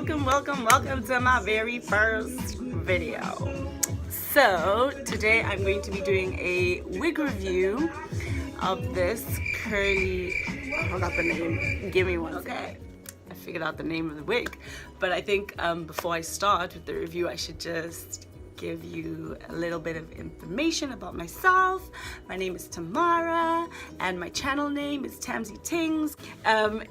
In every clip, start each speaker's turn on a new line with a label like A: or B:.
A: welcome to my very first video. So today I'm going to be doing a wig review of this curly, I forgot the name, give me one second. I figured out the name of the wig, but I think before I start with the review I should just give you a little bit of information about myself. My name is Tamara and my channel name is Tamsy Tings. The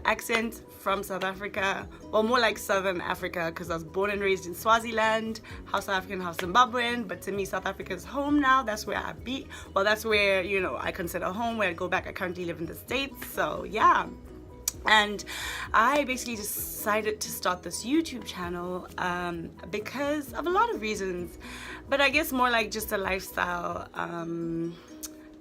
A: accent from South Africa, well, more like Southern Africa, because I was born and raised in Swaziland, half South African, half Zimbabwean, but to me South Africa is home now. That's where I be. Well, that's where, you know, I consider home. Where I go back, I currently live in the States, so yeah. And I basically decided to start this YouTube channel because of a lot of reasons, but I guess more like just a lifestyle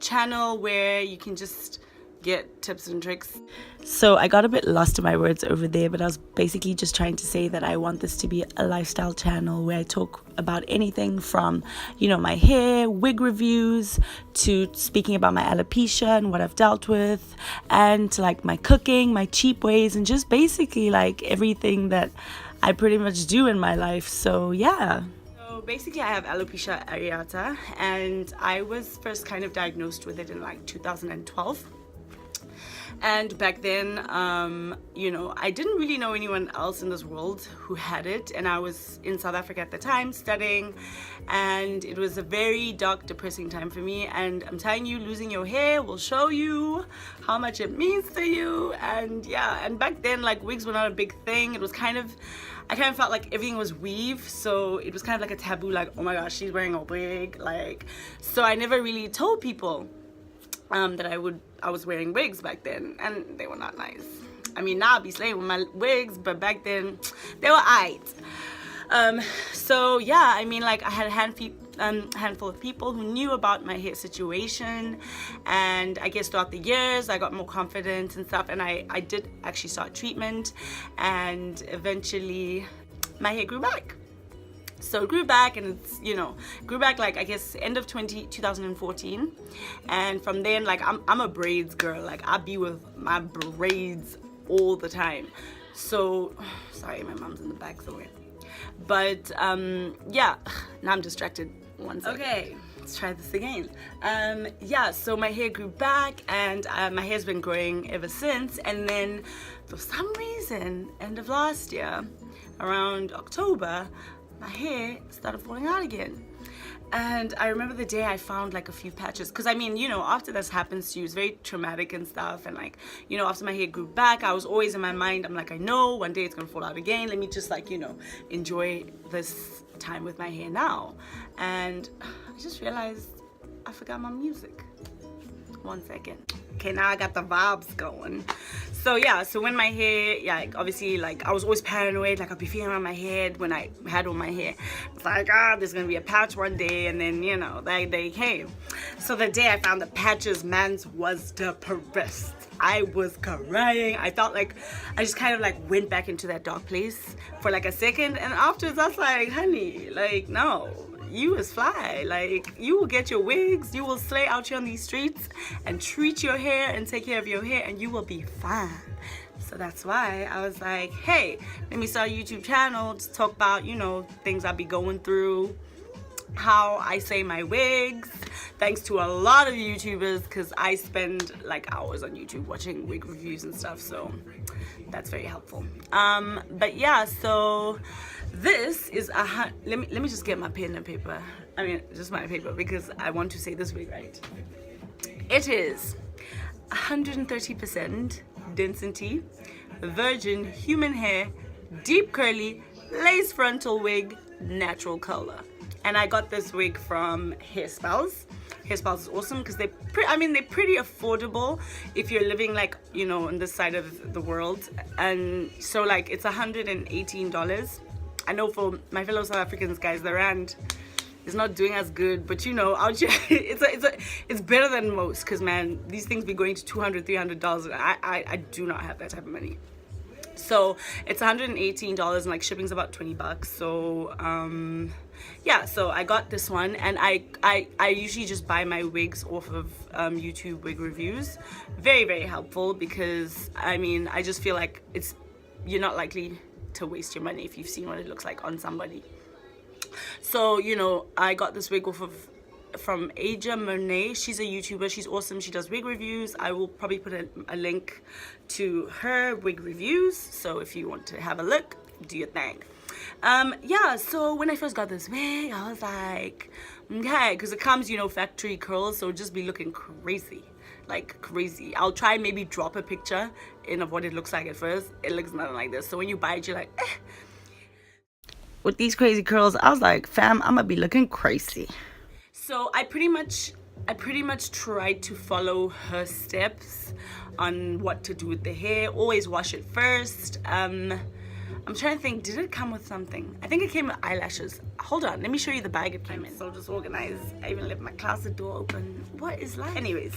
A: channel where you can just get tips and tricks. So I got a bit lost in my words over there, but I was basically just trying to say that I want this to be a lifestyle channel where I talk about anything from, you know, my hair, wig reviews, to speaking about my alopecia and what I've dealt with, and like my cooking, my cheap ways, and just basically like everything that I pretty much do in my life. So yeah. So basically I have alopecia areata, and I was first kind of diagnosed with it in like 2012. And back then, you know, I didn't really know anyone else in this world who had it, and I was in South Africa at the time studying, and it was a very dark, depressing time for me. And I'm telling you, losing your hair will show you how much it means to you. And yeah, and back then, like, wigs were not a big thing. It was kind of, I kind of felt like everything was weave, so it was kind of like a taboo, like, oh my gosh, she's wearing a wig, like, so I never really told people that I was wearing wigs back then, and they were not nice. I mean, now I'll be slaying with my wigs, but back then they were aight. So yeah, I mean, like, I had a handful of people who knew about my hair situation, and I guess throughout the years I got more confident and stuff, and I did actually start treatment, and eventually my hair grew back. So it grew back, and it's, you know, grew back like, I guess, end of 2014, and from then, like, I'm a braids girl. Like, I be with my braids all the time. So sorry, my mom's in the back somewhere, but yeah, now I'm distracted. One second. Okay, let's try this again. Yeah, so my hair grew back, and my hair's been growing ever since. And then for some reason, end of last year, around October, my hair started falling out again. And I remember the day I found like a few patches, because I mean, you know, after this happens to you, it's very traumatic and stuff. And like, you know, after my hair grew back, I was always in my mind, I'm like, I know one day it's gonna fall out again. Let me just, like, you know, enjoy this time with my hair now. And I just realized I forgot my music. One second. Okay, now I got the vibes going. So yeah, so when my hair, yeah, like, obviously, like, I was always paranoid, like, I'd be feeling around my head when I had all my hair. It's like, there's gonna be a patch one day, and then, you know, that day came. So the day I found the patches, mans was depressed. I was crying. I felt like I just kind of like went back into that dark place for like a second, and afterwards I was like, honey, like, no, you is fly. Like, you will get your wigs, you will slay out here on these streets and treat your hair and take care of your hair, and you will be fine. So that's why I was like, hey, let me start a YouTube channel to talk about, you know, things I be going through, how I say my wigs, thanks to a lot of YouTubers, because I spend like hours on YouTube watching wig reviews and stuff, so that's very helpful. But yeah, so this is let me just get my pen and paper. I mean, just my paper, because I want to say this wig right. It is 130% density, virgin human hair, deep curly, lace frontal wig, natural color. And I got this wig from HairSpells. HairSpells is awesome because they're pretty affordable if you're living, like, you know, on this side of the world. And so, like, it's $118. I know for my fellow South Africans, guys, the rand is not doing as good, but you know, out here, it's better than most, because man, these things be going to $200, $300. I do not have that type of money. So it's $118, and like shipping's about 20 bucks. So yeah, so I got this one, and I usually just buy my wigs off of YouTube wig reviews. Very, very helpful, because I mean, I just feel like it's you're not likely to waste your money if you've seen what it looks like on somebody. So, you know, I got this wig off of from Aja Monet. She's a YouTuber. She's awesome. She does wig reviews. I will probably put a link to her wig reviews, so if you want to have a look, do your thing. Yeah, so when I first got this wig, I was like, okay, because it comes, you know, factory curls, so just be looking crazy, like crazy. I'll try and maybe drop a picture in of what it looks like at first. It looks nothing like this, so when you buy it, you're like, With these crazy curls, I was like, fam, I'm gonna be looking crazy. So I pretty much tried to follow her steps on what to do with the hair. Always wash it first. I'm trying to think, did it come with something? I think it came with eyelashes. Hold on, let me show you the bag it came in. So disorganized. I even left my closet door open. What is life? Anyways,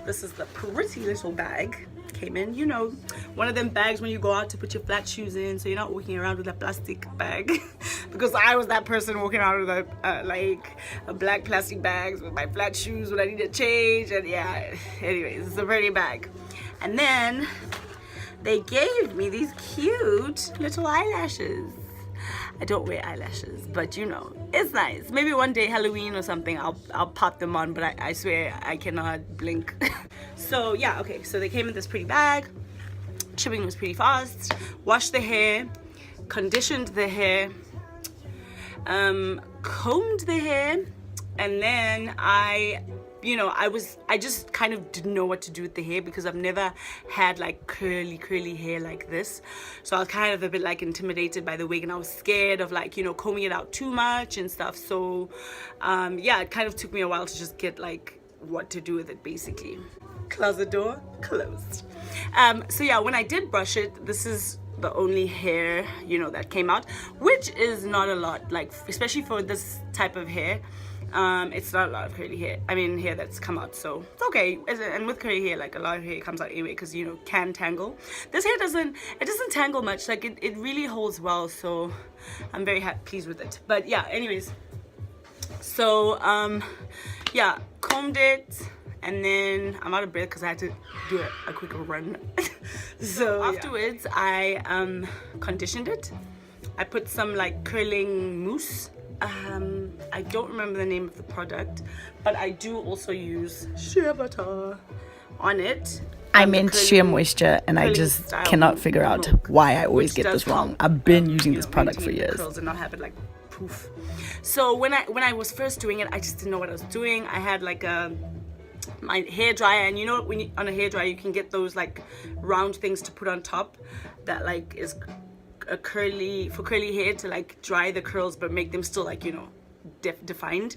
A: this is the pretty little bag. Came in, you know, one of them bags when you go out to put your flat shoes in, so you're not walking around with a plastic bag. Because I was that person walking around with a black plastic bags with my flat shoes when I need to change, and yeah, anyways, it's a pretty bag. And then they gave me these cute little eyelashes. I don't wear eyelashes, but you know, it's nice. Maybe one day, Halloween or something, I'll pop them on, but I swear I cannot blink. So yeah, okay, so they came in this pretty bag. Shipping was pretty fast. Washed the hair, conditioned the hair, combed the hair, and then I just kind of didn't know what to do with the hair because I've never had like curly hair like this. So I was kind of a bit like intimidated by the wig, and I was scared of like, you know, combing it out too much and stuff. So yeah, it kind of took me a while to just get like what to do with it basically. Closet door closed. So yeah, when I did brush it, this is the only hair, you know, that came out, which is not a lot, like especially for this type of hair. It's not a lot of curly hair, I mean hair that's come out, so it's okay. And with curly hair, like a lot of hair comes out anyway, because you know, can tangle. This hair doesn't tangle much, like it really holds well, so I'm very pleased with it. But yeah, anyways, so yeah, combed it, and then I'm out of breath because I had to do a quick run. So afterwards, I conditioned it. I put some like curling mousse. I don't remember the name of the product, but I do also use shea butter on it.
B: I meant sheer moisture, and I just cannot figure out why I always get this wrong. I've been using this product for years.
A: Curls and not have it like poof. So when I was first doing it, I just didn't know what I was doing. I had like my hair dryer, and you know, when on a hair dryer you can get those like round things to put on top that like is a curly hair to like dry the curls but make them still like, you know, defined.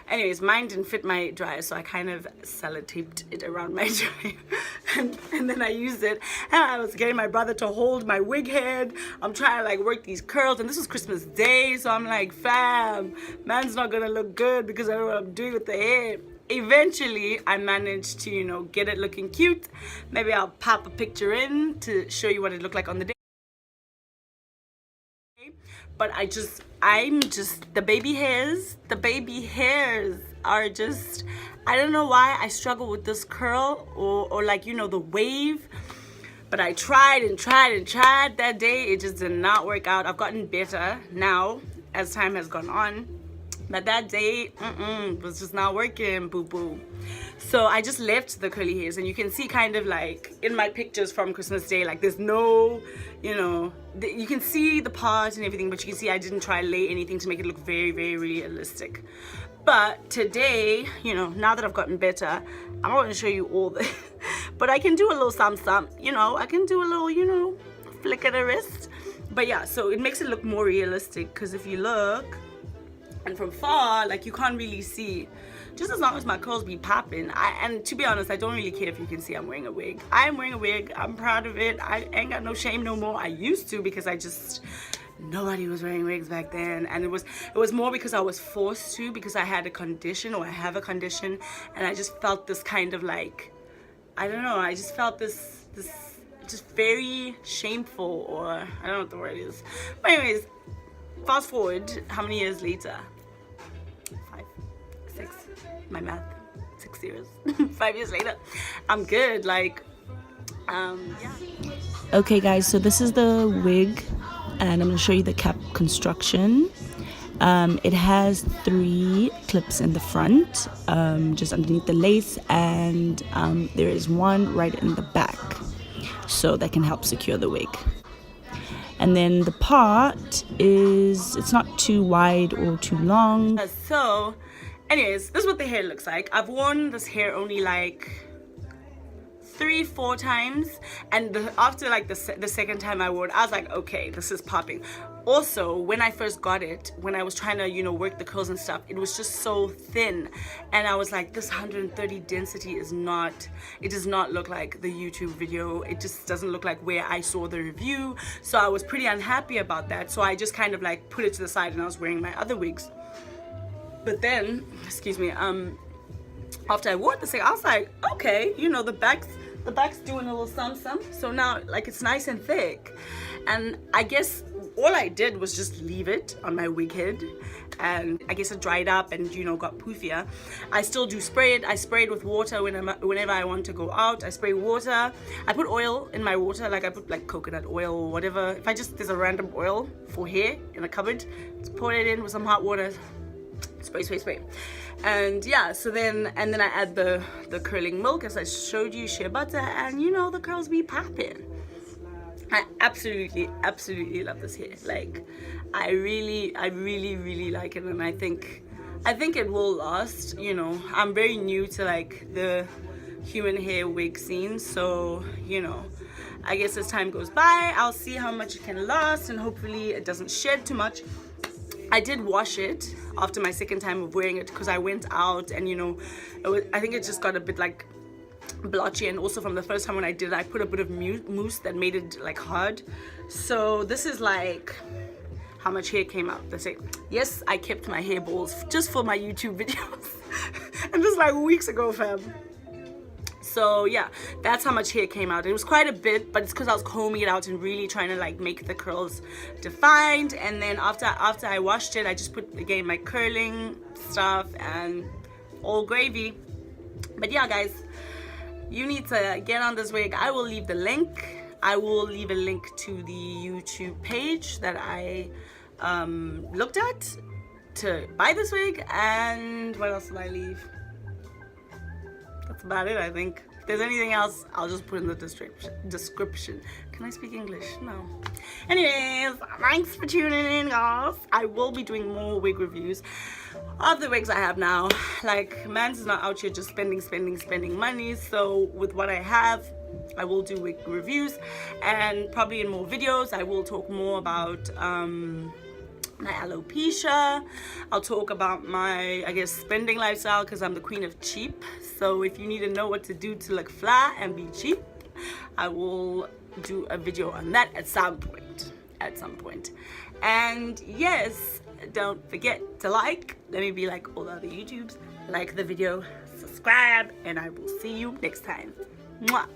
A: Anyways, mine didn't fit my dryer, so I kind of sellotaped it around my dryer and then I used it, and I was getting my brother to hold my wig head. I'm trying to like work these curls, and this was Christmas Day, so I'm like, fam, man's not gonna look good because I don't know what I'm doing with the hair. Eventually I managed to, you know, get it looking cute. Maybe I'll pop a picture in to show you what it looked like on the day. But I'm just the baby hairs are just, I don't know why I struggle with this curl or like, you know, the wave. But I tried and tried and tried that day. It just did not work out. I've gotten better now as time has gone on, but that day was just not working, boo boo. So I just left the curly hairs, and you can see kind of like in my pictures from Christmas Day, like there's no, you know, you can see the part and everything, but you can see I didn't try to lay anything to make it look very, very realistic. But today, you know, now that I've gotten better, I'm not going to show you all the, but I can do a little some, you know, I can do a little, you know, flick of the wrist. But yeah, so it makes it look more realistic, because if you look, and from far, like you can't really see, just as long as my curls be popping. And to be honest, I don't really care if you can see I'm wearing a wig. I'm wearing a wig, I'm proud of it. I ain't got no shame no more. I used to, because nobody was wearing wigs back then, and it was more because I was forced to, because I had a condition, or I have a condition, and I just felt this kind of like, I don't know, I just felt this just very shameful, or I don't know what the word is. But anyways, fast forward, how many years later? 5, 6, my math, 6 years. 5 years later, I'm good. Like, Yeah. Okay guys, so this is the wig and I'm going to show you the cap construction. It has 3 clips in the front, just underneath the lace, and there is one right in the back, so that can help secure the wig. And then the part is, it's not too wide or too long. So anyways, this is what the hair looks like. I've worn this hair only like 3-4 times, and after like the second time I wore it, I was like, okay, this is popping. Also, when I first got it, when I was trying to, you know, work the curls and stuff, it was just so thin, and I was like, this 130 density is not, it does not look like the YouTube video. It just doesn't look like where I saw the review. So I was pretty unhappy about that, so I just kind of like put it to the side and I was wearing my other wigs. But then, excuse me, after I wore it this thing, I was like, okay, you know, the back's doing a little some. So now, like, it's nice and thick. And I guess all I did was just leave it on my wig head, and I guess it dried up and, you know, got poofier. I still do spray it. I spray it with water whenever I want to go out. I spray water. I put oil in my water, like I put like coconut oil or whatever. If there's a random oil for hair in a cupboard, just pour it in with some hot water. Spray. And yeah, so then I add the curling milk, as I showed you, shea butter, and you know, the curls be popping. I absolutely love this hair. Like, I really like it, and I think it will last. You know, I'm very new to like the human hair wig scene, so you know, I guess as time goes by, I'll see how much it can last, and hopefully it doesn't shed too much. I did wash it after my second time of wearing it, because I went out and, you know, I think it just got a bit like blotchy, and also from the first time when I did it, I put a bit of mousse that made it like hard. So this is like how much hair came out. That's it. Yes, I kept my hair balls just for my YouTube videos and just like weeks ago, fam. So yeah, that's how much hair came out. It was quite a bit, but it's because I was combing it out and really trying to like make the curls defined. And then after I washed it, I just put again my curling stuff and all gravy. But yeah guys, you need to get on this wig. I will leave the link. I will leave a link to the YouTube page that I looked at to buy this wig. And what else did I leave? That's about it, I think. If there's anything else, I'll just put in the description. Can I speak English? No. Anyways, thanks for tuning in, guys. I will be doing more wig reviews of the wigs I have now. Like, man's is not out here just spending money. So with what I have, I will do wig reviews, and probably in more videos I will talk more about my alopecia. I'll talk about my, I guess, spending lifestyle, because I'm the queen of cheap. So if you need to know what to do to look fly and be cheap, I will do a video on that at some point. And yes, don't forget to like. Let me be like all the other YouTubes. Like the video, subscribe, and I will see you next time. Mwah.